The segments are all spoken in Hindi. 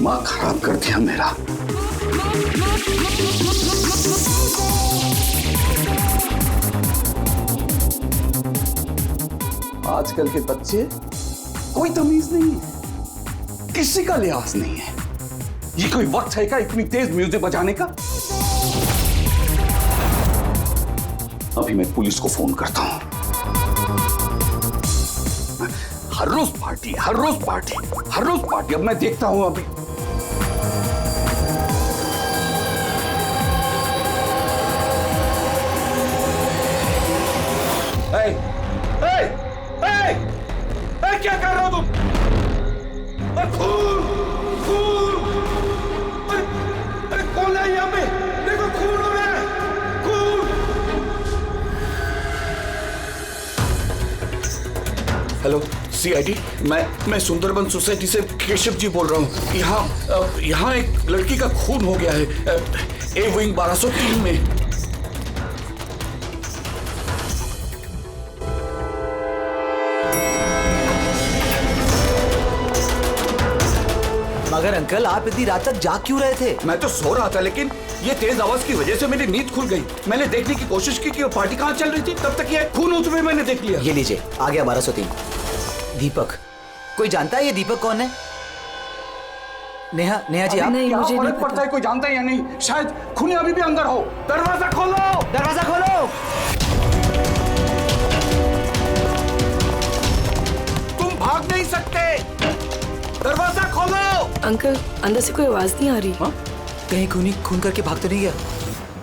दिमाग खराब कर दिया मेरा। आजकल के बच्चे कोई तमीज नहीं है, किसी का लिहाज नहीं है। ये कोई वक्त है क्या इतनी तेज म्यूजिक बजाने का? अभी मैं पुलिस को फोन करता हूं। हर रोज पार्टी, हर रोज पार्टी, हर रोज पार्टी। अब मैं देखता हूं अभी। क्या कर रहे हो तुम? खून, खून! अरे कौन है यहाँ पे? देखो खून हो रहा है, खून! हेलो सीआईडी, मैं सुंदरबन सोसाइटी से केशव जी बोल रहा हूँ। यहाँ एक लड़की का खून हो गया है, ए विंग 1203 में। मगर अंकल, आप इतनी रात तक जाग क्यों रहे थे? मैं तो सो रहा था, लेकिन ये तेज आवाज की वजह से मेरी नींद खुल गई। मैंने देखने की कोशिश की कि वो पार्टी कहाँ चल रही थी, तब तक ये खून होते हुए मैंने देख लिया। ये लीजिए, आ गया 1203। दीपक, कोई जानता है ये दीपक कौन है? नेहा जी आप? नहीं, मुझे नहीं पता है कोई जानता है या नहीं। शायद खूनी अभी भी अंदर हो। दरवाजा खोलो, दरवाजा खोलो। तुम भाग नहीं सकते, दरवाजा खोलो। अंकल, अंदर से कोई आवाज नहीं आ रही। कहीं खूनी खून करके भाग तो नहीं गया?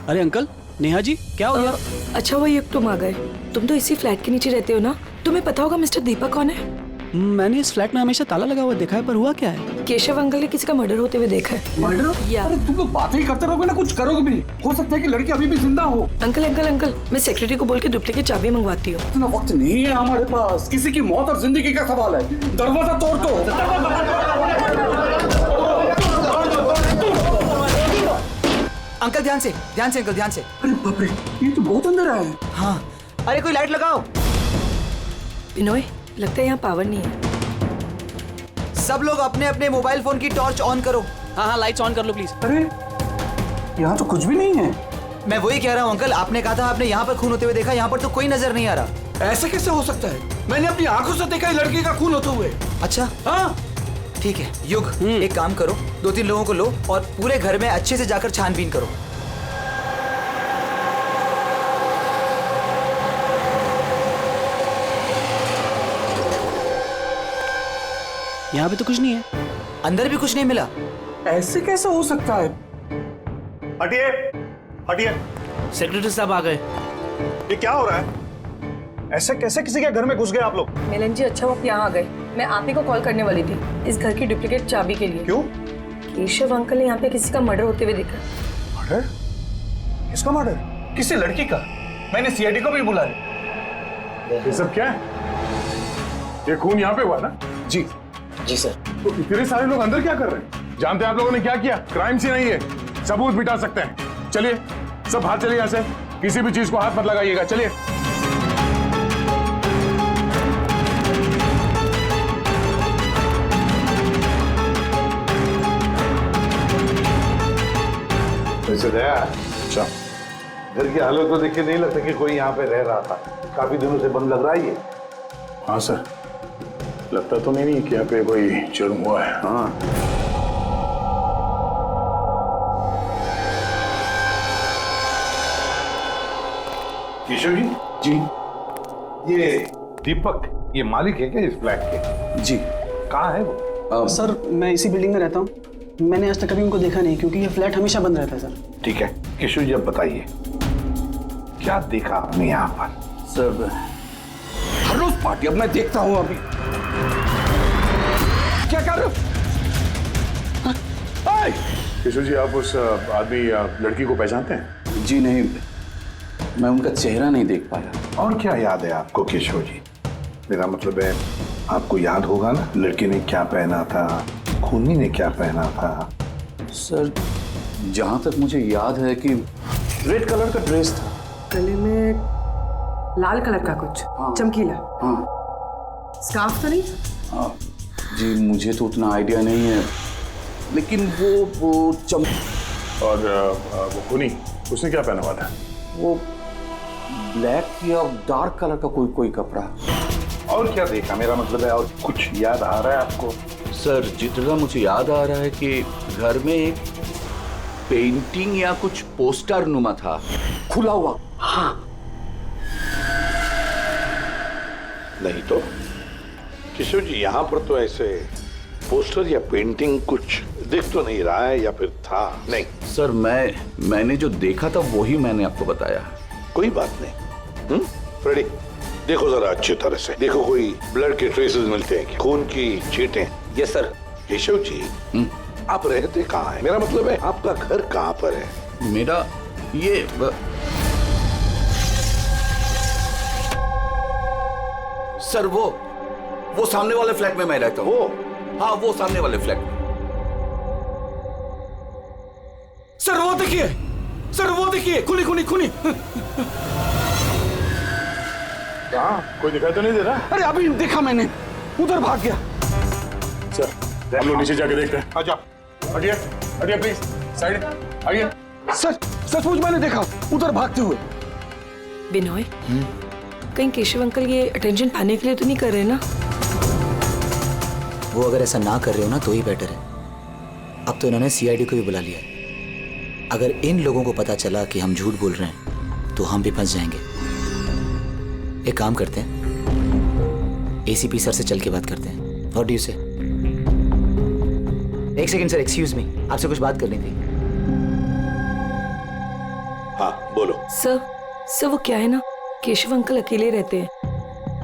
अरे अंकल, नेहा जी क्या हो गया? अच्छा वो ये तुम आ गए। तुम तो इसी फ्लैट के नीचे रहते हो ना? तुम्हें पता होगा मिस्टर दीपक कौन है? मैंने इस फ्लैट में हमेशा ताला लगा हुआ देखा है, पर हुआ क्या है? केशव अंकल ने किसी का मर्डर होते हुए देखा है। मर्डर? या अरे तुम लोग बातें ही करते रहोगे ना, कुछ करोगे भी नहीं। हो सकता है कि लड़की अभी भी जिंदा हो। अंकल, मैं सेक्रेटरी को बोल के डुप्लीकेट चाबी मंगवाती हूँ। इतना वक्त नहीं है हमारे पास, किसी की मौत और जिंदगी का सवाल है। दरवाजा तोड़ दो। अंकल ध्यान से अंकल, ध्यान से। अरे बाप रे, ये तो बहुत अंदर है। हाँ, अरे कोई लाइट लगाओ। बिनोय, लगता है यहाँ पावर नहीं है। सब लोग अपने अपने मोबाइल फोन की टॉर्च ऑन करो। हाँ, लाइट्स ऑन कर लो प्लीज। अरे यहाँ तो कुछ भी नहीं है। मैं वही कह रहा हूँ अंकल, आपने कहा था आपने यहाँ पर खून होते हुए देखा, यहाँ पर तो कोई नजर नहीं आ रहा। ऐसे कैसे हो सकता है? मैंने अपनी आंखों से देखा है लड़की का खून होते हुए। अच्छा हाँ, ठीक है युग, एक काम करो, 2-3 लोगों को लो और पूरे घर में अच्छे से जाकर छानबीन करो। यहाँ पे तो कुछ नहीं है। अंदर भी कुछ नहीं मिला। ऐसे कैसे हो सकता है? हटिए, हटिए। सेक्रेटरी साहब आ गए। ये क्या हो रहा है? ऐसे कैसे किसी के घर में घुस गए आप लोग? मिलन जी, अच्छा वो आप यहाँ आ गए। मैं आप ही को कॉल करने वाली थी इस घर की डुप्लीकेट चाबी के लिए। क्यों? केशव अंकल ने यहाँ पे किसी का मर्डर होते हुए देखा। मर्डर? किसका मर्डर? किसी लड़की का। मैंने सीआईडी को भी बुलाया। ये सब क्या है? ये खून यहाँ पे हुआ ना? जी सर। तो इतने सारे लोग अंदर क्या कर रहे हैं? जानते हैं आप लोगों ने क्या किया? क्राइम सीन नहीं है, सबूत मिटा सकते हैं। चलिए सब बाहर चलिए यहाँ से, किसी भी चीज को हाथ मत लगाइएगा। चलिए। वैसे दया, अच्छा घर की हालत तो देख के नहीं लगता कि कोई यहाँ पे रह रहा था। काफी दिनों से बंद लग रहा है ये। हाँ सर, लगता तो नहीं कि यहाँ पे कोई जुर्म हुआ है। हाँ, केशव जी। जी ये दीपक, ये मालिक है क्या इस फ्लैट के? जी। कहाँ है वो? सर मैं इसी बिल्डिंग में रहता हूँ। मैंने आज तक कभी उनको देखा नहीं, क्योंकि ये फ्लैट हमेशा बंद रहता है सर। ठीक है केशव जी, अब बताइए क्या देखा आपने यहाँ पर? सर हर रोज पार्टी। अब मैं देखता हूँ अभी। क्या कर रहे हो? केशव जी, आप उस आदमी या लड़की को पहचानते हैं? जी नहीं, मैं उनका चेहरा नहीं देख पाया। और क्या याद है आपको केशव जी? मेरा मतलब है आपको याद होगा ना, लड़की ने क्या पहना था, खूनी ने क्या पहना था? सर जहां तक मुझे याद है कि रेड कलर का ड्रेस था, गले में लाल कलर का कुछ चमकीला। हाँ स्कार्फ तो नहीं? हाँ जी, मुझे तो उतना आइडिया नहीं है। लेकिन वो और वो खूनी, उसने क्या पहना हुआ था? वो ब्लैक या डार्क कलर का कोई कपड़ा। और क्या देखा, मेरा मतलब है और कुछ याद आ रहा है आपको? सर जितना मुझे याद आ रहा है कि घर में एक पेंटिंग या कुछ पोस्टर नुमा था, खुला हुआ। हाँ। नहीं तो किशोर जी, यहाँ पर तो ऐसे पोस्टर या पेंटिंग कुछ दिख तो नहीं रहा है, या फिर था? नहीं सर मैंने जो देखा था वही मैंने आपको बताया। कोई बात नहीं। फ्रेडी, देखो जरा अच्छी तरह से देखो, कोई ब्लड के ट्रेसेस मिलते हैं क्या? खून की छींटें? Yes sir. केशव जी, आप रहते कहाँ हैं? मेरा मतलब है आपका घर कहाँ पर है? मेरा ये सर वो सामने वाले फ्लैट में मैं रहता हूँ। हाँ, वो सामने वाले फ्लैट में। सर वो देखिए, खूनी। कहाँ? कोई दिखाई तो नहीं दे रहा? अरे अभी देखा मैंने, उधर भाग गया। सर हम लोग नीचे जाके देखते हैं। आ जाओ, हटिए प्लीज, साइड आइए। सर सचमुच मैंने देखा, उधर भागते हुए। बिनॉय, कहीं केशव अंकल ये अटेंशन पाने के लिए तो नहीं कर रहे ना? वो अगर ऐसा ना कर रहे हो ना तो ही बेटर है। अब तो इन्होंने सीआईडी को भी बुला लिया है। अगर इन लोगों को पता चला कि हम झूठ बोल रहे हैं तो हम भी फंस जाएंगे। एक काम करते हैं, एसीपी सर से चल के बात करते हैं। व्हाट डू यू से? एक सेकंड सर, एक्सक्यूज मी, आपसे कुछ बात करनी थी। हाँ बोलो। सर वो क्या है ना, केशव अंकल अकेले रहते हैं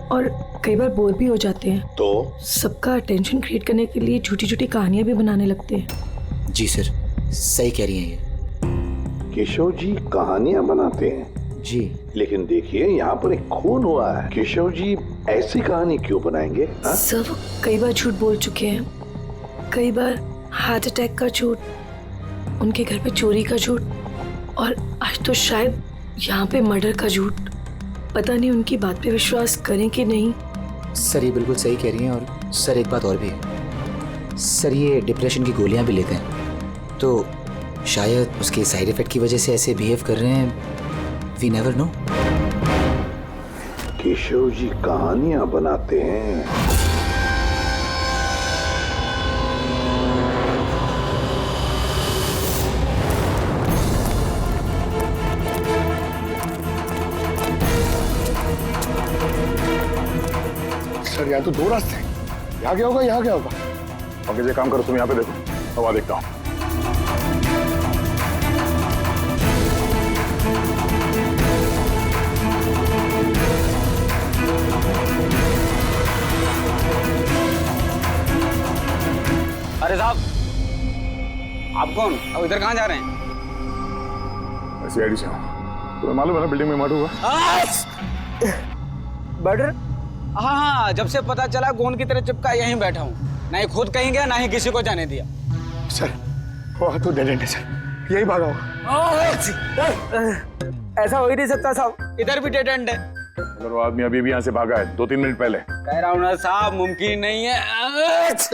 और कई बार बोर भी हो जाते हैं, तो सबका अटेंशन क्रिएट करने के लिए झूठी झूठी कहानियां भी बनाने लगते हैं। जी सर, सही कह रही हैं ये। केशव जी कहानियां बनाते हैं? जी, लेकिन देखिए यहाँ पर एक खून हुआ है, केशव जी ऐसी कहानी क्यों बनाएंगे? हा? सर वो कई बार झूठ बोल चुके हैं, कई बार हार्ट अटैक का झूठ, उनके घर पे चोरी का झूठ, और आज तो शायद यहाँ पे मर्डर का झूठ। पता नहीं उनकी बात पे विश्वास करें कि नहीं। सर ये बिल्कुल सही कह रही हैं। और सर एक बात और भी है, सर ये डिप्रेशन की गोलियां भी लेते हैं, तो शायद उसके साइड इफेक्ट की वजह से ऐसे बिहेव कर रहे हैं। We never know. Keshav ji कहानियां बनाते हैं? सर यहाँ तो दो रास्ते हैं, यहाँ क्या होगा, यहाँ क्या होगा? और किसी काम करो, तुम यहाँ पे देखो, हवा देखता हूँ। अरे साहब, आप कौन? अब इधर कहाँ जा रहे हैं? सीआईडी से हूँ। तुम्हें मालूम है ना बिल्डिंग में मर्डर हुआ? मर्डर? हाँ, जब से पता चला गोंद की तरह चिपका यहीं बैठा हूँ। ना ही खुद कहीं गया, ना ही किसी को जाने दिया। सर वो तो डेड एंड है सर, यही भागा होगा। ऐसा हो ही नहीं सकता साहब, इधर भी डेड एंड है। अगर वो आदमी अभी भी यहाँ से भागा है 2-3 मिनट पहले। कह रहा हूँ ना साहब, मुमकिन नहीं है।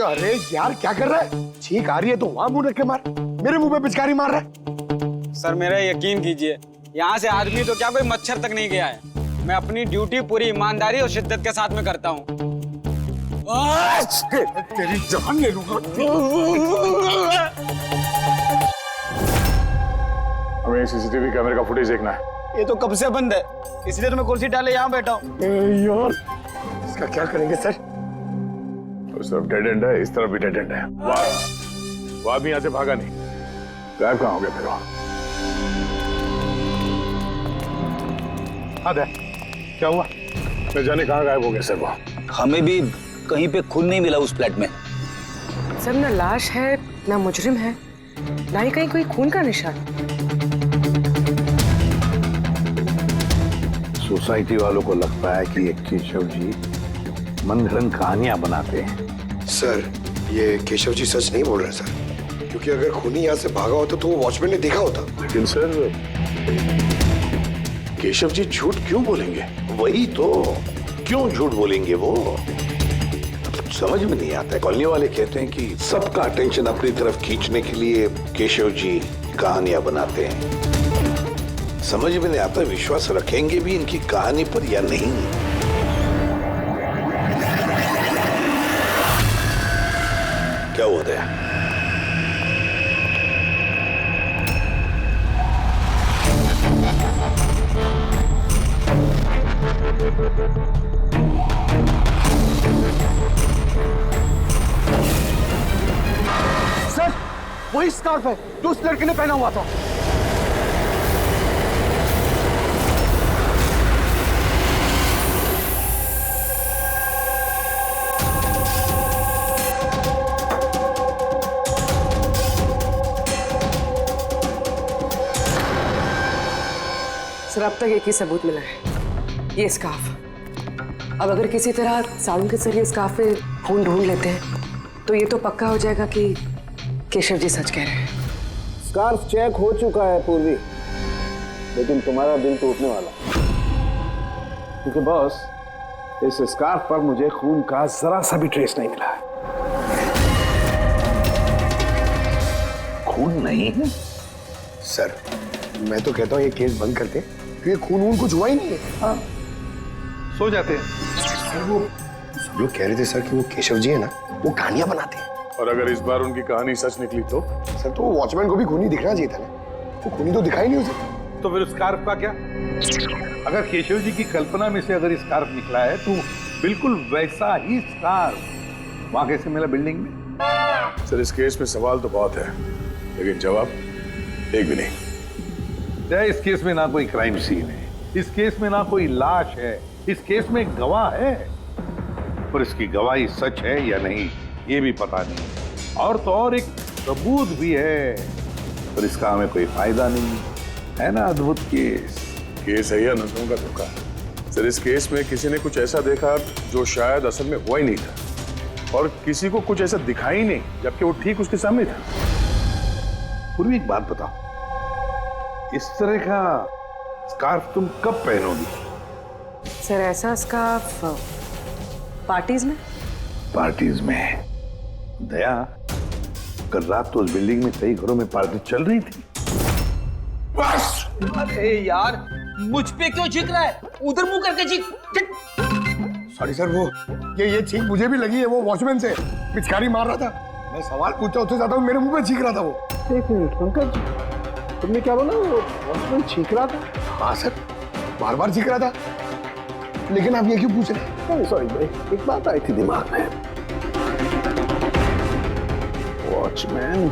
अरे यार क्या कर रहा है? छींक आ रही है तो वहां मुंह रख के मार, मेरे मुंह पे पिचकारी मार रहा है। सर मेरा यकीन कीजिए, यहाँ से आदमी तो क्या कोई मच्छर तक नहीं गया है। मैं अपनी ड्यूटी पूरी ईमानदारी और शिद्दत के साथ में करता हूँ। तेरी जान ले लूंगा। हमें सीसीटीवी कैमरे का फुटेज देखना है। ये तो कब से बंद है, इसलिए तो मैं कुर्सी डाले यहाँ बैठा हूँ। यार इसका क्या करेंगे सर? उस तरफ डेड एंड है, इस तरफ भी डेड एंड है। वो आदमी यहाँ से भागा नहीं, गायब कहाँ हो गया फिर? हाँ दे, क्या हुआ? न जाने कहाँ गायब हो गया सर वो। हमें भी कहीं पे खून नहीं मिला उस फ्लैट में। सर ना लाश है, ना मुजरिम है, ना ही कहीं कोई खून का निशान। सोसाइटी वालों को लगता है कि ये केशव जी मन घड़ंग कहानियां बनाते हैं। सर ये केशव जी सच नहीं बोल रहे सर, क्योंकि अगर खूनी यहाँ से भागा होता तो वो वॉचमैन ने देखा होता। लेकिन सर केशव जी झूठ क्यों बोलेंगे? वही तो, क्यों झूठ बोलेंगे वो? कुछ समझ में नहीं आता है। कॉलोनी वाले कहते हैं कि सबका अटेंशन अपनी तरफ खींचने के लिए केशव जी कहानियां बनाते हैं। समझ में नहीं आता विश्वास रखेंगे भी इनकी कहानी पर या नहीं। क्या हुआ था? सर वही स्कार्फ है जो उस लड़के ने पहना हुआ था। सर अब तक एक ही सबूत मिला है, ये स्कार्फ। अब अगर किसी तरह साउंड के जरिए स्कार्फ में खून ढूंढ लेते हैं तो ये तो पक्का हो जाएगा कि केशव जी सच कह रहे हैं। स्कार्फ चेक हो चुका है पूर्वी, लेकिन तुम्हारा दिल टूटने वाला, क्योंकि बॉस इस स्कार्फ पर मुझे खून का जरा सा भी ट्रेस नहीं मिला है। खून नहीं है? सर मैं तो कहता हूँ ये केस बंद करते, क्योंकि खून वून कुछ हुआ ही नहीं है। हाँ सो जाते हैं। सर वो सब लोग कह रहे थे सर कि वो केशव जी है ना, वो कहानियां बनाते हैं। और अगर इस बार उनकी कहानी सच निकली तो? सर तो वॉचमैन को भी खूनी दिखना चाहिए था ना, वो खूनी तो दिखाई नहीं उसे। तो फिर स्कार्फ का क्या? अगर केशव जी की कल्पना में से अगर स्कार्फ निकला है तो बिल्कुल वैसा ही स्कार्फ वहां कैसे मिला बिल्डिंग में? सर इस केस में सवाल तो बहुत है, लेकिन जवाब एक भी नहीं। इस केस में ना कोई क्राइम सीन है, इस केस में ना कोई लाश है, इस केस में एक गवाह है, पर इसकी गवाही सच है या नहीं ये भी पता नहीं। और तो और एक सबूत भी है, पर इसका हमें कोई फायदा नहीं है ना। अद्भुत केस है या नजरों का धोखा? सर इस केस में किसी ने कुछ ऐसा देखा जो शायद असल में हुआ ही नहीं था, और किसी को कुछ ऐसा दिखा ही नहीं जबकि वो ठीक उसके सामने था। पूर्वी एक बात बताओ, इस तरह का स्कार्फ तुम कब पहनोगी? सर ऐसा स्कार्फ पार्टीज में? पार्टीज में? दया, कल रात तो उस बिल्डिंग में कई घरों में पार्टी चल रही थी। बस! अरे यार मुझ पे क्यों चीख रहा है? उधर मुंह करके चीख। सॉरी सर, वो ये चीख मुझे भी लगी है, वो वॉचमैन से पिचकारी मार रहा था। मैं सवाल पूछता उससे ज्यादा मेरे मुंह पे चीख रहा था वो। एक मिनट पंकज, तुमने क्या बोला? वो वॉचमैन चीख रहा था? हाँ सर, बार बार चीख रहा था, लेकिन आप ये क्यों पूछ रहे हैं? सॉरी, एक बात आई थी दिमाग में। वॉचमैन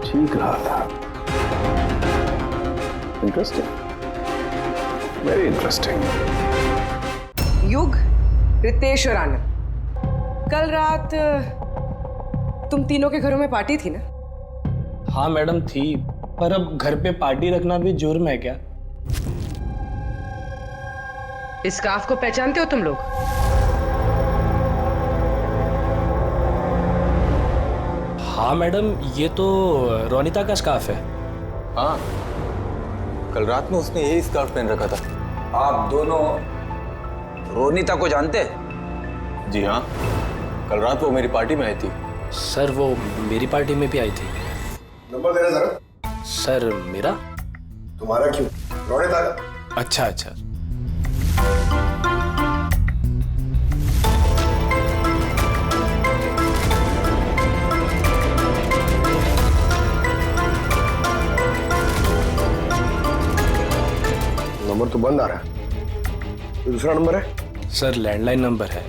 चीख रहा था। Interesting, very interesting. युग, रितेश और आनंद, कल रात तुम तीनों के घरों में पार्टी थी ना? हाँ मैडम थी, पर अब घर पे पार्टी रखना भी जुर्म है क्या? इस स्कार्फ को पहचानते हो तुम लोग? हाँ मैडम, ये तो रोनिता का स्कार्फ है। हाँ, कल रात में उसने यही स्कार्फ पहन रखा था। आप दोनों रोनिता को जानते हैं? जी हाँ, कल रात वो मेरी पार्टी में आई थी। सर वो मेरी पार्टी में भी आई थी। नंबर देना जरा। सर मेरा? तुम्हारा क्यों, रोनिता का। अच्छा अच्छा। नंबर तो बंद आ रहा है, तो दूसरा नंबर है? सर लैंडलाइन नंबर है,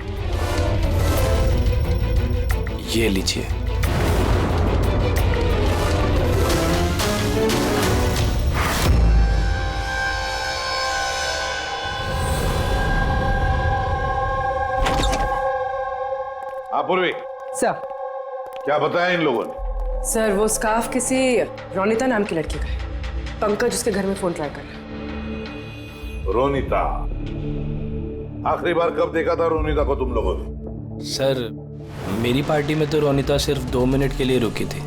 ये लीजिए। पूर्वी सर, क्या बताया इन लोगों ने? सर वो स्कार्फ किसी रोनिता नाम की लड़की का है। पंकज उसके घर में फोन ट्राई कर रहा है। रोनिता? आखिरी बार कब देखा था रोनिता को तुम लोगों ने? सर मेरी पार्टी में तो रोनिता सिर्फ 2 मिनट के लिए रुकी थी,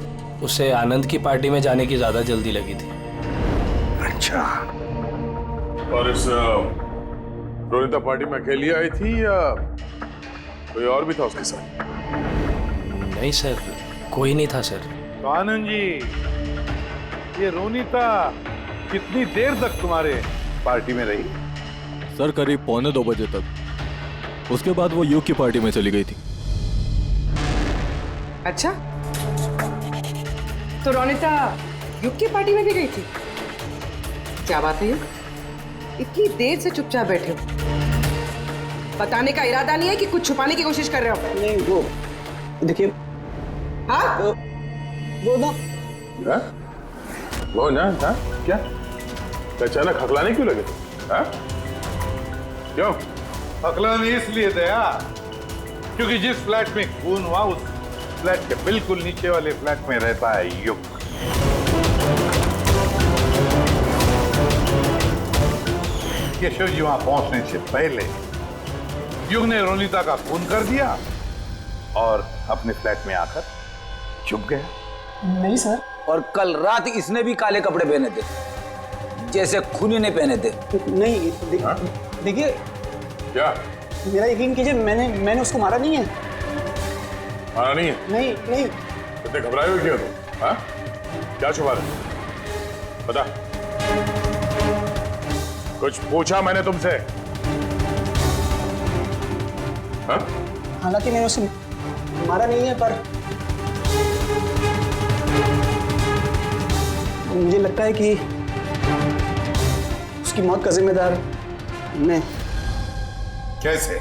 उसे आनंद की पार्टी में जाने की ज्यादा जल्दी लगी थी। अच्छा, और इस रोनिता पार्टी में अकेली आई थी या कोई और भी था उसके साथ? नहीं सर, कोई नहीं था सर। तो आनंद जी, ये रोनीता कितनी देर तक तुम्हारे पार्टी में रही? सर करीब 1:45 बजे तक। उसके बाद वो युग की पार्टी में चली गई थी। अच्छा, तो रोनिता युग की पार्टी में भी गई थी? क्या बात है, युग इतनी देर से चुपचाप बैठे हो? बताने का इरादा नहीं है कि कुछ छुपाने की कोशिश कर रहे हो? नहीं, वो देखिए। हाँ, वो ना, हाँ? क्या अचानक हकलाने क्यों लगे? हाँ? क्यों हकलाने इसलिए दया क्योंकि जिस फ्लैट में खून हुआ उस फ्लैट के बिल्कुल नीचे वाले फ्लैट में रहता है युग। केशव जी वहां पहुंचने से पहले युग ने रोनिता का खून कर दिया और अपने फ्लैट में आकर छुप गया। नहीं सर। और कल रात इसने भी काले कपड़े पहने थे, जैसे खूनी ने पहने थे। नहीं, देखिए, क्या? मेरा यकीन कीजिए, मैंने उसको मारा नहीं है। मारा नहीं है? नहीं नहीं। इतने घबराए हुए क्यों तुम? हाँ? क्या छुपा रहे? बता। कुछ पूछा मैंने तुमसे? हाँ? हालांकि मैंने उसे मारा नहीं है, पर मुझे लगता है कि उसकी मौत का जिम्मेदार मैं। कैसे?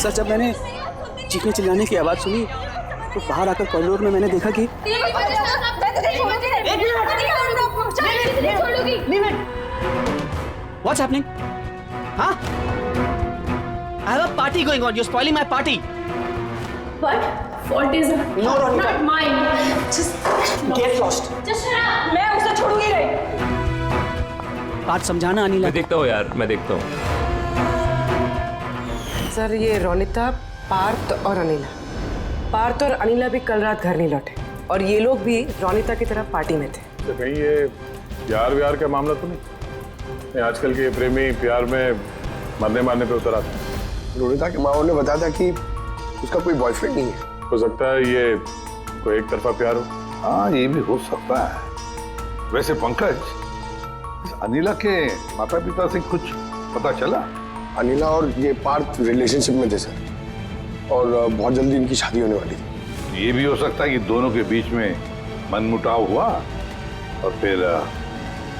सर, जब मैंने चीखने चिल्लाने की आवाज सुनी तो बाहर आकर कॉरिडोर में मैंने देखा कि What's happening? Huh? I have a party going on. You're spoiling my party. What? Fault is No, Ronika. not mine. Just Get lost. Just shut up. मैं उसे छोड़ूंगी नहीं। बात समझाना अनिला। मैं देखता हूँ यार, मैं देखता हूँ। सर ये रोनिता, पार्थ और अनिला। पार्थ और अनिला भी कल रात घर नहीं लौटे और ये लोग भी रोनिता की तरफ पार्टी में थे। तो कहीं ये प्यार व्यार का मामला तो नहीं? आजकल के प्रेमी प्यार में मरने मारने पे उतर आते हैं। रोनिता के माँ ने बताया था कि उसका कोई बॉयफ्रेंड नहीं है। हो सकता है ये कोई एक तरफा प्यार हो। हाँ, ये भी हो सकता है। वैसे पंकज, इस अनिला के माता पिता से कुछ पता चला? अनिला और ये पार्थ रिलेशनशिप में थे सर, और बहुत जल्दी इनकी शादी होने वाली थी। ये भी हो सकता है कि दोनों के बीच में मनमुटाव हुआ और फिर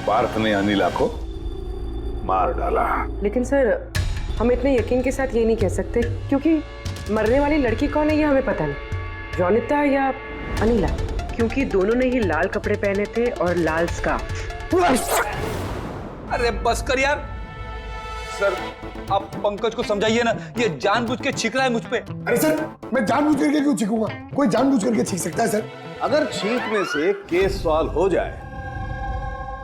पार्थ ने अनिला को मार डाला। लेकिन सर हम इतने यकीन के साथ ये नहीं कह सकते क्योंकि मरने वाली लड़की कौन है ये हमें पता नहीं, रोनिता या अनिला, क्योंकि दोनों ने ही लाल कपड़े पहने थे और लाल स्कार्फ। अरे बस कर यार। सर आप पंकज को समझाइए ना, ये जानबूझ के छींक रहा है मुझ पे। अरे सर, मैं जानबूझ करके क्यों छींकूंगा? कोई जानबूझ करके छींक सकता है सर? अगर छींकने से केस सॉल्व हो जाए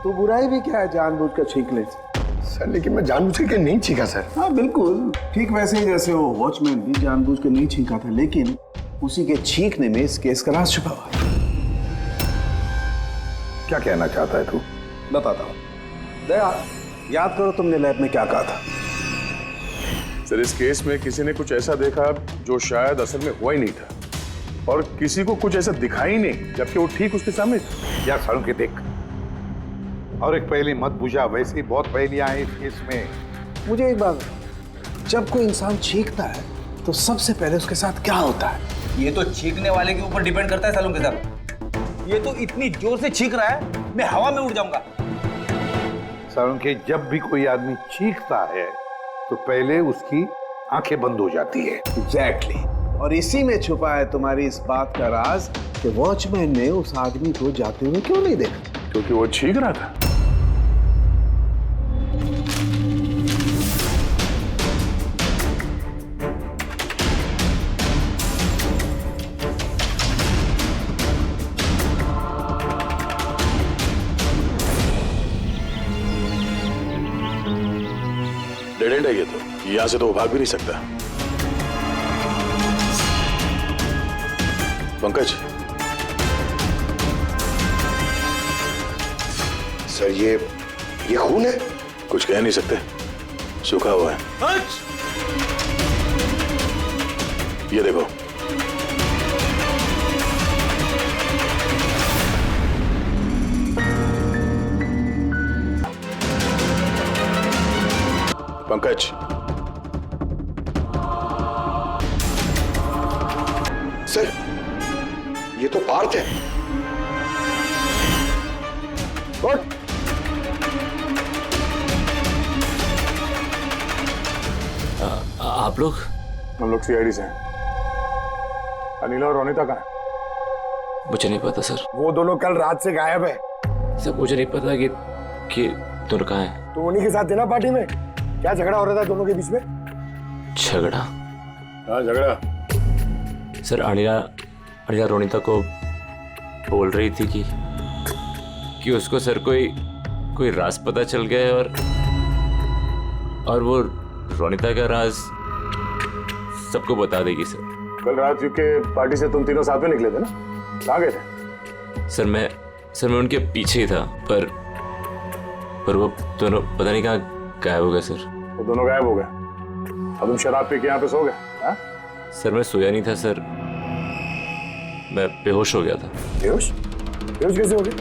तो बुराई भी क्या है जानबूझ कर छींकने से? सर लेकिन मैं जानबूझ करके नहीं छींका सर। हाँ बिल्कुल ठीक वैसे ही जैसे वो वॉचमैन भी जानबूझ के नहीं छींका था, लेकिन उसी के छींकने में इस केस का राज छुपा हुआ। क्या कहना चाहता है तू? बताता हूँ। दया, याद करो तुमने लैब में क्या कहा था? सर इस केस में किसी ने कुछ ऐसा देखा जो शायद असल में हुआ ही नहीं था, और किसी को कुछ ऐसा दिखाई नहीं जबकि वो ठीक उसके सामने था। यार सालों के देख, और एक पहेली मत बुझा, वैसे ही बहुत पहेलियां हैं इस केस में। मुझे एक बात, जब कोई इंसान छींकता है तो सबसे पहले उसके साथ क्या होता है? ये तो छींकने वाले के ऊपर डिपेंड करता है सालों के साथ। ये तो इतनी जोर से छींक रहा है मैं हवा में उड़ जाऊंगा। सालों के, जब भी कोई आदमी चीखता है तो पहले उसकी आंखें बंद हो जाती है। एग्जैक्टली। और इसी में छुपा है तुम्हारी इस बात का राज कि वॉचमैन ने उस आदमी को जाते हुए क्यों नहीं देखा? क्योंकि वो छींक रहा था। डेड एंड है ये तो, यहां से तो वो भाग भी नहीं सकता। पंकज सर ये खून है? कुछ कह नहीं सकते, सूखा हुआ है। ये देखो। पंकज, सर ये तो पार्थ है। और आप लोग? हम लोग सीआईडी से हैं। अनिला और रोनिता कहाँ है? मुझे नहीं पता सर। वो दोनों कल रात से गायब है। सर मुझे नहीं पता कि दोनों कहाँ हैं। तो उन्हीं के साथ थे ना पार्टी में? क्या झगड़ा हो रहा था दोनों के बीच में? झगड़ा? हाँ झगड़ा। सर अनिला रोनिता को बोल रही थी कि उसको सर कोई राज पता चल गया है और वो रोनिता का राज सबको बता देगी सर। कल रात यूके पार्टी से तुम तीनों साथ में निकले थे ना? कहाँ गए थे? सर मैं उनके पीछे ही था पर वो दोनों पता नहीं कहाँ गायब हो गए सर। वो दोनों गायब हो गए। अब तुम शराब पी के यहाँ पे सो गए? हाँ? सर मैं सोया नहीं था सर, मैं बेहोश हो गया था। बेहोश? बेहोश कैसे हो गए?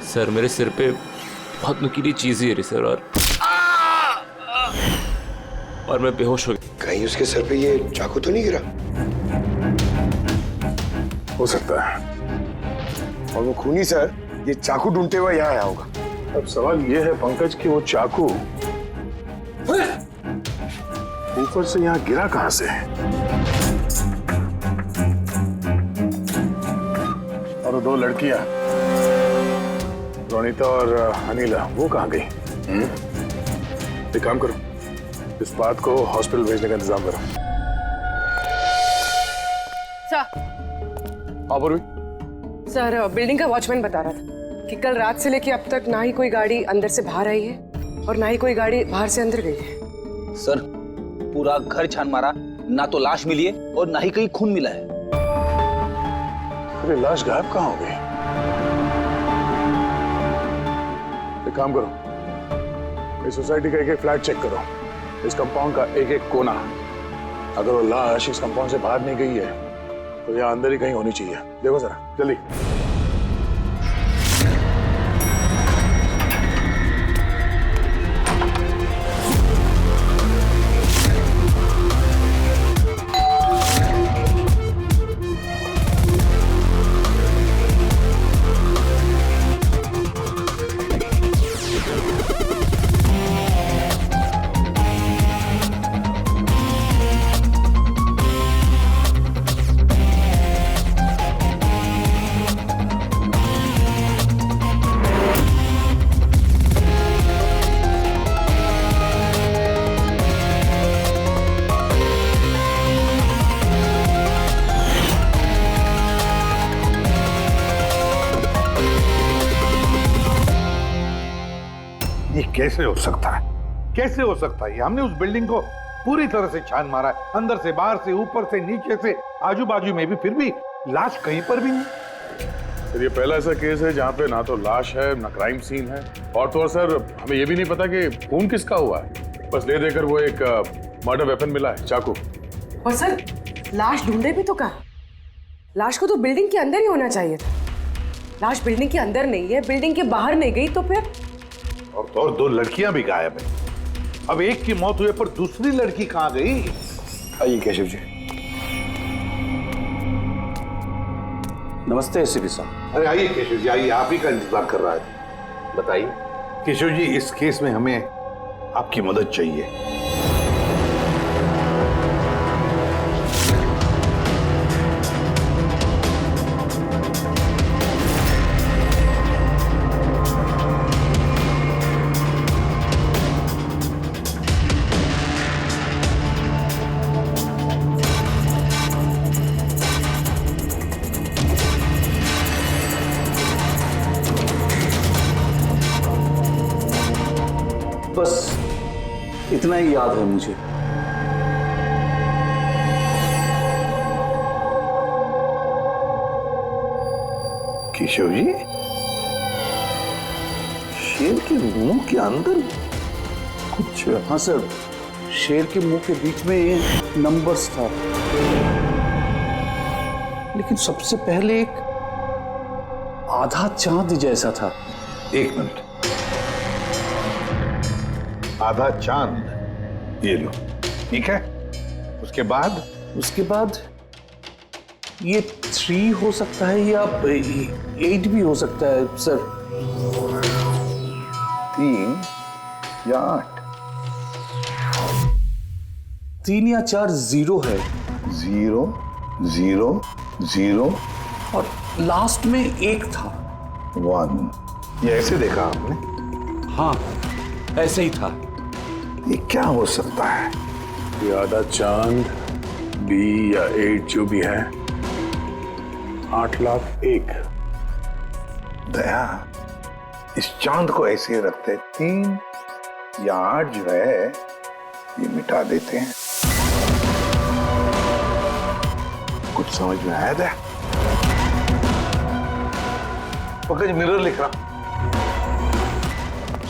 सर मेरे सिर पे बहुत नुकीली चीज गिरी सर और मैं बेहोश हो गया। कहीं उसके सर पे ये चाकू तो नहीं गिरा? हो सकता है। और वो खूनी सर ये चाकू ढूंढते हुए यहाँ आया होगा। अब सवाल ये है पंकज कि वो चाकू ऊपर से यहाँ गिरा कहां से? और वो दो लड़कियां रोनिता और अनिला वो कहां गई? एक काम करो, इस बात को हॉस्पिटल भेजने का इंतजाम करो। सर बिल्डिंग का वॉचमैन बता रहा था कि कल रात से लेके अब तक ना ही कोई गाड़ी अंदर से बाहर आई है और ना ही कोई गाड़ी बाहर से अंदर गई है। सर पूरा घर छान मारा, ना तो लाश मिली है और ना ही कहीं खून मिला है। अरे लाश गायब कहाँ हो गई? एक काम करो, इस सोसाइटी का एक फ्लैट चेक करो, इस कंपाउंड का एक कोना। अगर वो लाश इस कंपाउंड से बाहर नहीं गई है तो यहाँ अंदर ही कहीं होनी चाहिए। देखो जरा जल्दी। कैसे हो सकता है? कैसे हो सकता है? हमने उस बिल्डिंग को पूरी तरह से छान मारा है, अंदर से बाहर से ऊपर से नीचे से आजू बाजू में भी, फिर भी लाश कहीं पर भी नहीं। सर ये पहला ऐसा केस है जहाँ पे ना तो लाश है ना क्राइम सीन है, और तो और सर हमें ये भी नहीं पता कि खून किसका हुआ है। बस ले देकर वो एक मर्डर वेपन मिला है, चाकू। और सर लाश ढूंढे भी तो कहाँ? लाश को तो बिल्डिंग के अंदर ही होना चाहिए था। लाश बिल्डिंग के अंदर नहीं है, बिल्डिंग के बाहर नहीं गई तो फिर? और तो और दो लड़कियां भी गायब है। अब एक की मौत हुई पर दूसरी लड़की कहां गई? आइए केशव जी। नमस्ते एसीपी साहब। अरे आइए केशव जी, आइए, आप ही का इंतजार कर रहा है। बताइए केशव जी, इस केस में हमें आपकी मदद चाहिए। बस इतना ही याद है मुझे। केशव जी, शेर के मुंह के अंदर कुछ? हाँ सर, शेर के मुंह के बीच में ये नंबर्स था, लेकिन सबसे पहले एक आधा चांद जैसा था। एक मिनट, आधा चांद, ये लो, ठीक है। उसके बाद ये 3 हो सकता है या 8 भी हो सकता है सर। 3 या 8? 3 या 4 0 है। 0 0 0 और लास्ट में 1 था। 1। ये ऐसे देखा आपने? हाँ, ऐसे ही था। ये क्या हो सकता है? ये आधा चांद B या 8 जो भी है, 8,01,000। दया, इस चांद को ऐसे रखते 3 या 8 जो है ये मिटा देते हैं। कुछ समझ में आया दया? पंकज मिरर लिख रहा।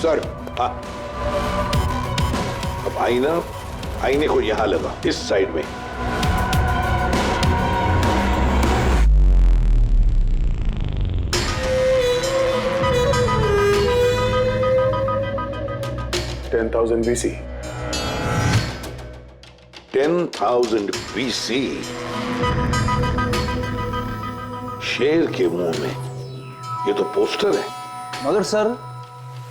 सर, हाँ। अब आईने को यहां लगा, इस साइड में। BC। 10,000 BC। शेर के मुंह में ये तो पोस्टर है। मगर सर,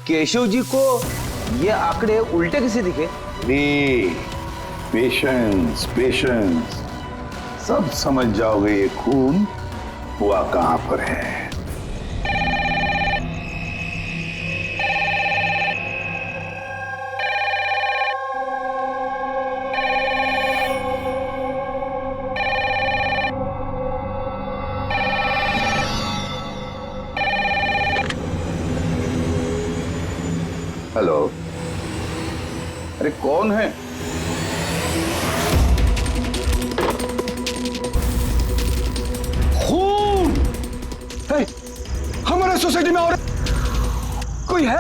केशव जी को ये आंकड़े उल्टे कैसे दिखे? पेशेंस, सब समझ जाओगे ये खून हुआ कहां पर है। हेलो, अरे कौन है? खून है हमारे सोसाइटी में, और कोई है?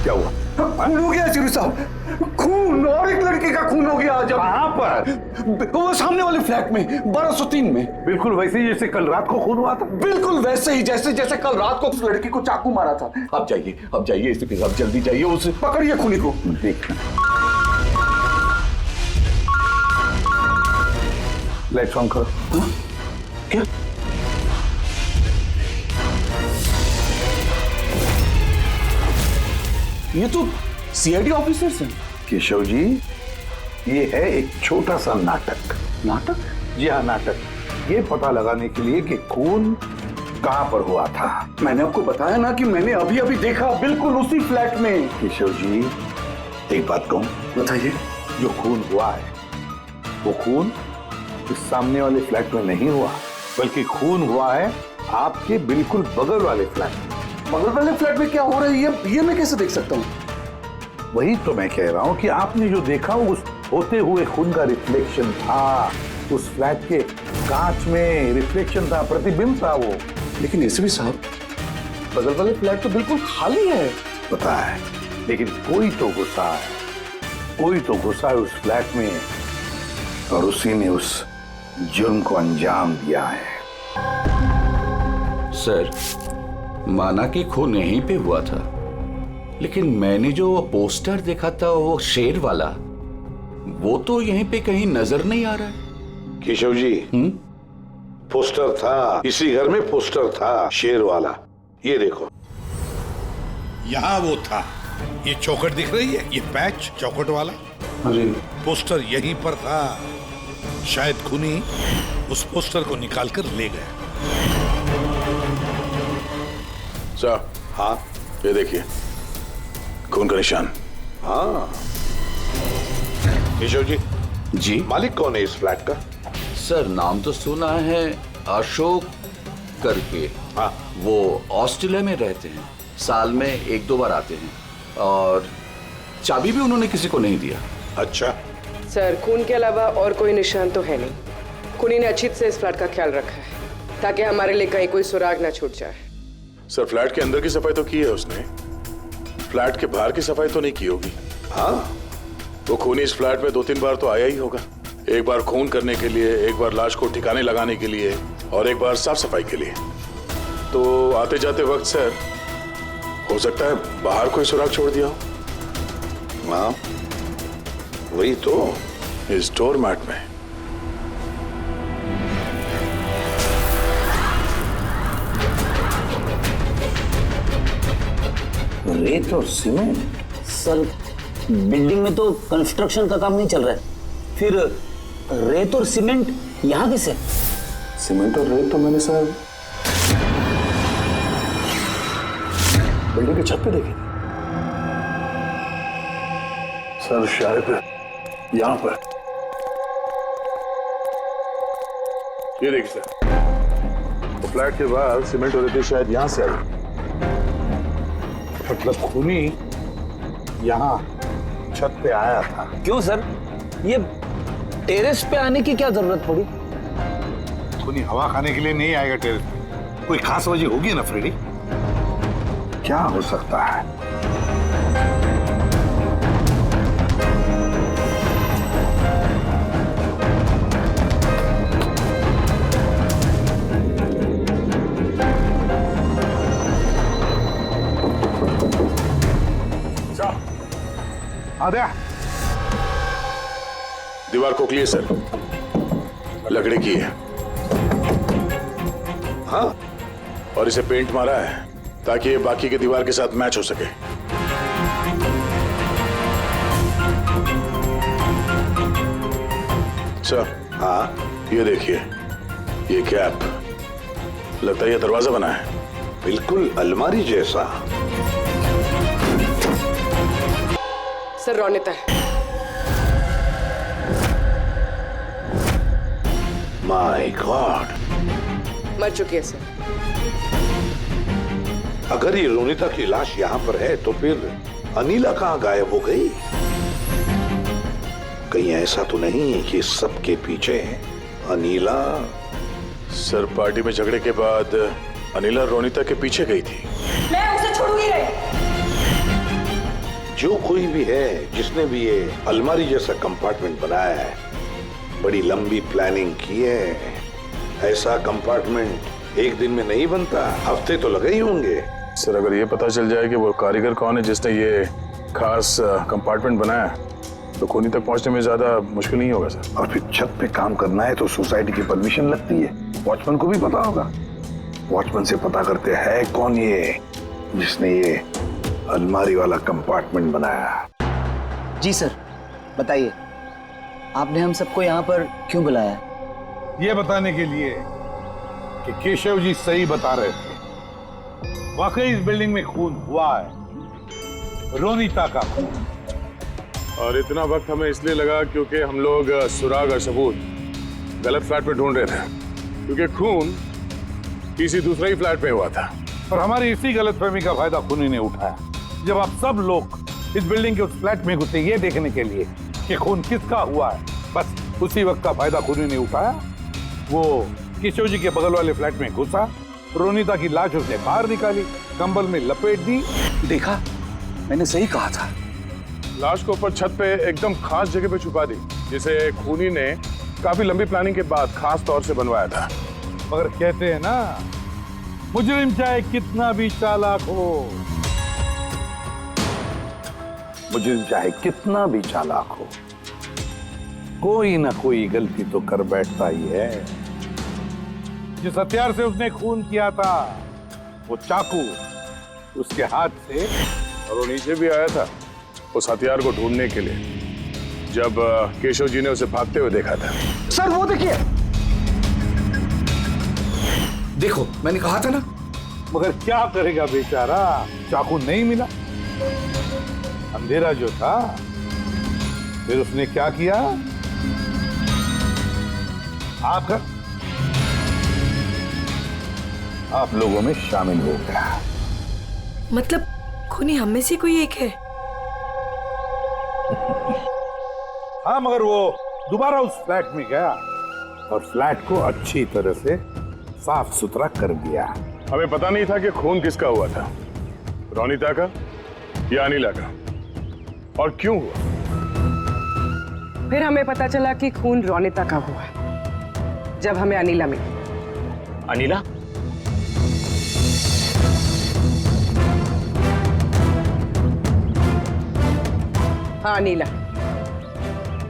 क्या हुआ? खून हो गया चिरू साहब, खून, और एक लड़के का खून हो गया आज। कहां पर? वो सामने वाले फ्लैट में, 1203 में। बिल्कुल वैसे ही जैसे कल रात को खून हुआ था। बिल्कुल वैसे ही जैसे कल रात को उस लड़की को चाकू मारा था। आप जाइए इसके साथ, जल्दी जाइए, उसे पकड़िए खूनी को। देखना, लाइट्स ऑन करो। क्या? ये तो CID ऑफिसर्स हैं। केशव जी, ये है एक छोटा सा नाटक। नाटक? जी हाँ, नाटक। ये पता लगाने के लिए कि खून कहां पर हुआ था। मैंने आपको बताया ना कि मैंने अभी देखा, बिल्कुल उसी फ्लैट में। केशव जी, एक बात कहूं? बताइए। जो खून हुआ है वो खून इस सामने वाले फ्लैट में नहीं हुआ, बल्कि खून हुआ है आपके बिल्कुल बगल वाले फ्लैट में। बगल वाले फ्लैट में क्या हो रहा है ये मैं कैसे देख सकता हूँ? वही तो मैं कह रहा हूं कि आपने जो देखा उस होते हुए खून का रिफ्लेक्शन था, उस फ्लैट के कांच में रिफ्लेक्शन था, प्रतिबिंब था वो। लेकिन एसपी साहब, बगल वाले फ्लैट तो बिल्कुल खाली है। पता है, लेकिन कोई तो घुसा है उस फ्लैट में, और उसी ने उस जुर्म को अंजाम दिया है। सर, माना कि खून यहीं पे हुआ था, लेकिन मैंने जो पोस्टर देखा था वो शेर वाला, वो तो यहीं पे कहीं नजर नहीं आ रहा है। केशव जी, पोस्टर था, इसी घर में पोस्टर था शेर वाला। ये देखो, यहाँ वो था। ये चौखट दिख रही है, ये पैच चौखट वाला। अरे, पोस्टर यहीं पर था। शायद खूनी उस पोस्टर को निकालकर ले गया। सर, हाँ, ये देखिए, खून का निशान। हाँ। केशव जी, मालिक कौन है इस फ्लैट का? सर, नाम तो सुना है, अशोक करके। हाँ, वो ऑस्ट्रेलिया में रहते हैं, साल में 1-2 बार आते हैं, और चाबी भी उन्होंने किसी को नहीं दिया। अच्छा सर, खून के अलावा और कोई निशान तो है नहीं। खूनी ने अच्छी से इस फ्लैट का ख्याल रखा है। ताकि हमारे लिए कहीं कोई सुराग ना छूट जाए। सर फ्लैट के अंदर की सफाई तो की है उसने, फ्लैट के बाहर की सफाई तो नहीं की होगी। हाँ, वो खूनी इस फ्लैट में 2-3 बार तो आया ही होगा। एक बार खून करने के लिए, एक बार लाश को ठिकाने लगाने के लिए और एक बार साफ सफाई के लिए। तो आते जाते वक्त सर हो सकता है बाहर कोई सुराग छोड़ दिया हो। हाँ, वही तो, इस डोर मैट में। रेत और सीमेंट? सर बिल्डिंग में तो कंस्ट्रक्शन का काम नहीं चल रहा है, फिर रेत और सीमेंट यहाँ कैसे? सीमेंट और रेत तो मैंने सर बिल्डिंग की छत पे देखी थी सर, शायद यहां पर। ये देखिए सर, तो फ्लैट के बाद सीमेंट और रेत शायद यहां से आई, मतलब खूनी यहां छत पे आया था। क्यों सर, ये टेरेस पे आने की क्या जरूरत पड़ी? खूनी हवा खाने के लिए नहीं आएगा टेरेस पे, कोई खास वजह होगी ना फ्रेडी? क्या हो सकता है? आद्या, दीवार खोखली है सर, लकड़ी की है। हाँ, और इसे पेंट मारा है ताकि ये बाकी के दीवार के साथ मैच हो सके। सर, हाँ, ये देखिए, ये कैप, लगता है ये दरवाजा बना है। बिल्कुल अलमारी जैसा। सर रोनिता है। माय गॉड, मर चुकी है सर। अगर ये रोनिता की लाश यहाँ पर है तो फिर अनीला कहाँ गायब हो गई? कहीं ऐसा तो नहीं कि सबके पीछे अनीला? सर पार्टी में झगड़े के बाद अनीला रोनिता के पीछे गई थी। मैं उसे छोड़ूंगी नहीं। जो कोई भी है जिसने भी ये अलमारी जैसा कंपार्टमेंट बनाया है, बड़ी लंबी प्लानिंग की है। ऐसा कंपार्टमेंट एक दिन में नहीं बनता, हफ्ते तो लगे ही होंगे। सर अगर ये पता चल जाए कि वो कारीगर कौन है जिसने ये खास कंपार्टमेंट बनाया, तो खूनी तक पहुंचने में ज्यादा मुश्किल नहीं होगा सर। और फिर छत पे काम करना है तो सोसाइटी की परमिशन लगती है, वॉचमैन को भी पता होगा। वॉचमैन से पता करते हैं कौन ये जिसने ये अलमारी वाला कंपार्टमेंट बनाया। जी सर, बताइए, आपने हम सबको यहाँ पर क्यों बुलाया? ये बताने के लिए कि केशव जी सही बता रहे थे। वाकई इस बिल्डिंग में खून हुआ है, रोनिता का खून। और इतना वक्त हमें इसलिए लगा क्योंकि हम लोग सुराग और सबूत गलत फ्लैट में ढूंढ रहे थे, क्योंकि खून किसी दूसरे ही फ्लैट में हुआ था। और हमारी इसी गलतफहमी का फायदा खूनी ने उठाया। जब आप सब लोग इस बिल्डिंग के उस फ्लैट में घुसे ये देखने के लिए कि खून किसका हुआ है, बस उसी वक्त का फायदा खूनी ने उठाया। वो केशव जी के बगल वाले फ्लैट में घुसा, रोनिता की लाश उसने बाहर निकाली, कंबल में लपेट दी। देखा, मैंने सही कहा था। लाश को ऊपर छत पे एकदम खास जगह पे छुपा दी, जिसे खूनी ने काफी लंबी प्लानिंग के बाद खास तौर से बनवाया था। मगर कहते हैं ना, मुजरिम चाहे कितना भी चालाक हो, मुजरिम चाहे कितना भी चालाक हो, कोई ना कोई गलती तो कर बैठता ही है। जिस हथियार से उसने खून किया था, वो चाकू उसके हाथ से, और वो नीचे भी आया था उस हथियार को ढूंढने के लिए जब केशव जी ने उसे भागते हुए देखा था। सर वो देखिए, देखो मैंने कहा था ना। मगर क्या करेगा बेचारा, चाकू नहीं मिला, अंधेरा जो था। फिर उसने क्या किया, आकर आप लोगों में शामिल हो गया। मतलब खूनी हम में से कोई एक है? हाँ, मगर वो दोबारा उस फ्लैट में गया और फ्लैट को अच्छी तरह से साफ सुथरा कर दिया। हमें पता नहीं था कि खून किसका हुआ था, रोनिता का या अनिला का, और क्यों हुआ। फिर हमें पता चला कि खून रोनिता का हुआ जब हमें अनिला मिली। अनिला? हाँ अनिला,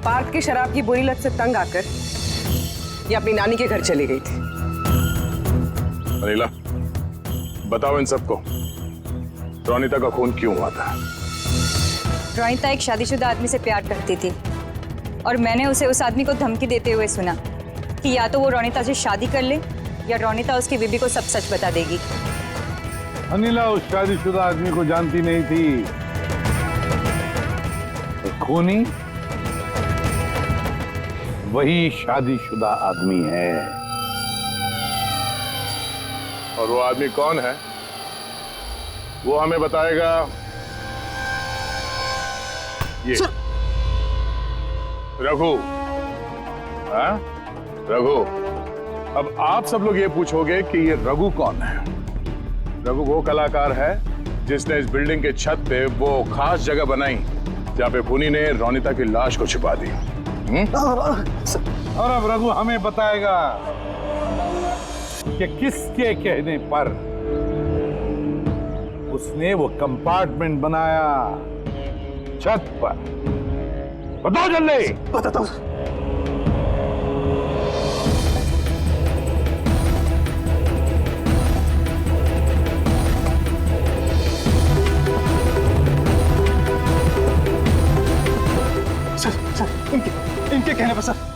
पार्थ की शराब की बुरी लत से तंग आकर ये अपनी नानी के घर चली गई थी। अनिला, बताओ इन सबको रोनिता का खून क्यों हुआ था। रोनिता एक शादीशुदा आदमी से प्यार करती थी और मैंने उसे उस आदमी को धमकी देते हुए सुना कि या तो वो रोनिता से शादी कर ले या रोनिता उसकी बीबी को सब सच बता देगी। अनिला उस शादीशुदा आदमी को जानती नहीं थी। तो खूनी वही शादीशुदा आदमी है। और वो आदमी कौन है वो हमें बताएगा ये रघु। हाँ रघु, अब आप सब लोग ये पूछोगे कि ये रघु कौन है। रघु वो कलाकार है जिसने इस बिल्डिंग के छत पे वो खास जगह बनाई जहाँ पे खूनी ने रोनिता की लाश को छिपा दी। और अब रघु हमें बताएगा कि किसके कहने पर उसने वो कंपार्टमेंट बनाया छत पर। बताओ जल्दी। बताता हूँ। सर, इनके कहने पर सर।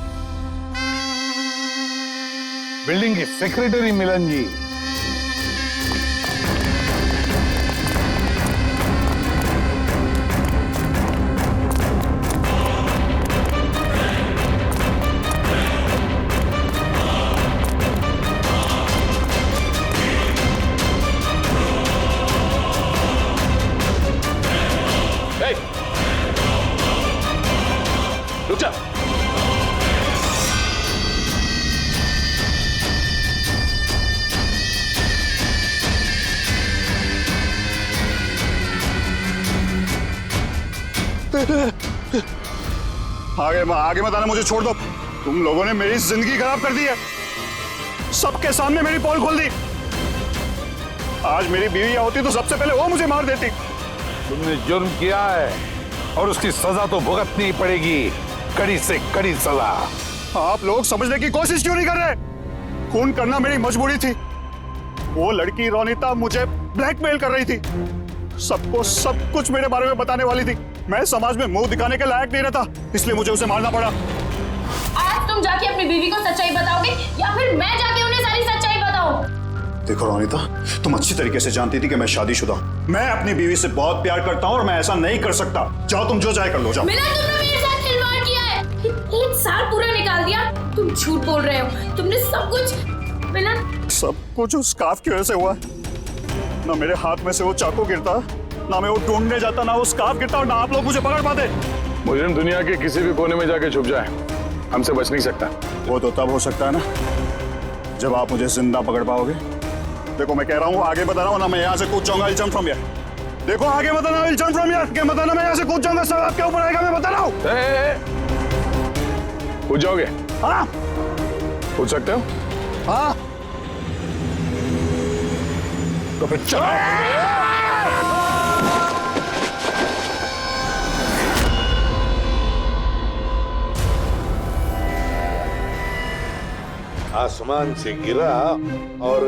बिल्डिंग के सेक्रेटरी मिलन जी। रुक जा। आगे मत आना, मुझे छोड़ दो। तुम लोगों ने मेरी जिंदगी खराब कर दी है, सबके सामने मेरी पोल खोल दी। आज मेरी बीवी यहाँ होती तो सबसे पहले वो मुझे मार देती। तुमने जुर्म किया है और उसकी सजा तो भुगतनी पड़ेगी, कड़ी से कड़ी सजा। आप लोग समझने की कोशिश क्यों नहीं कर रहे? खून करना मेरी मजबूरी थी। वो लड़की रोनिता मुझे ब्लैकमेल कर रही थी, सबको सब कुछ मेरे बारे में बताने वाली थी। मैं समाज में मुंह दिखाने के लायक नहीं रहता, इसलिए मुझे उसे मारना पड़ा। आज तुम जाके अपनी बीवी को सच्चाई बताओगे या फिर मैं जाके उन्हें सारी सच्चाई बताऊं? देखो रोनिता, तुम अच्छी तरीके से जानती थी कि मैं शादीशुदा हूं। मैं अपनी बीवी से बहुत प्यार करता हूं और मैं ऐसा नहीं कर सकता। जाओ तुम जो चाहे कर लो, जाओ। मिलन, तुमने मेरे साथ खिलवाड़ किया है। 1 साल पूरा निकाल दिया। तुम झूठ बोल रहे हो। तुमने सब कुछ। मिलन, सब कुछ उस स्कार्फ की वजह से हुआ। ना मेरे हाथ में से वो चाकू गिरता, ना मैं वो ढूंढने जाता, ना वो स्कार्फ गिरता और ना आप लोग मुझे पकड़ पाते। मुजरिम दुनिया के किसी भी कोने में जाके छुप जाए, हमसे बच नहीं सकता। वो तो तब हो सकता है ना जब आप मुझे जिंदा पकड़ पाओगे। देखो मैं कह रहा हूँ, आगे बता रहा हूँ ना, मैं यहाँ से कूद जाऊंगा। I'll jump from here। देखो आगे बताना, I'll jump from here। क्या बताना, मैं यहाँ से कूद जाऊंगा, सब आपके ऊपर आएगा, मैं बता रहा हूँ। कूद जाओगे? हाँ कूद सकते हो? हाँ तो फिर चलो। आसमान से गिरा और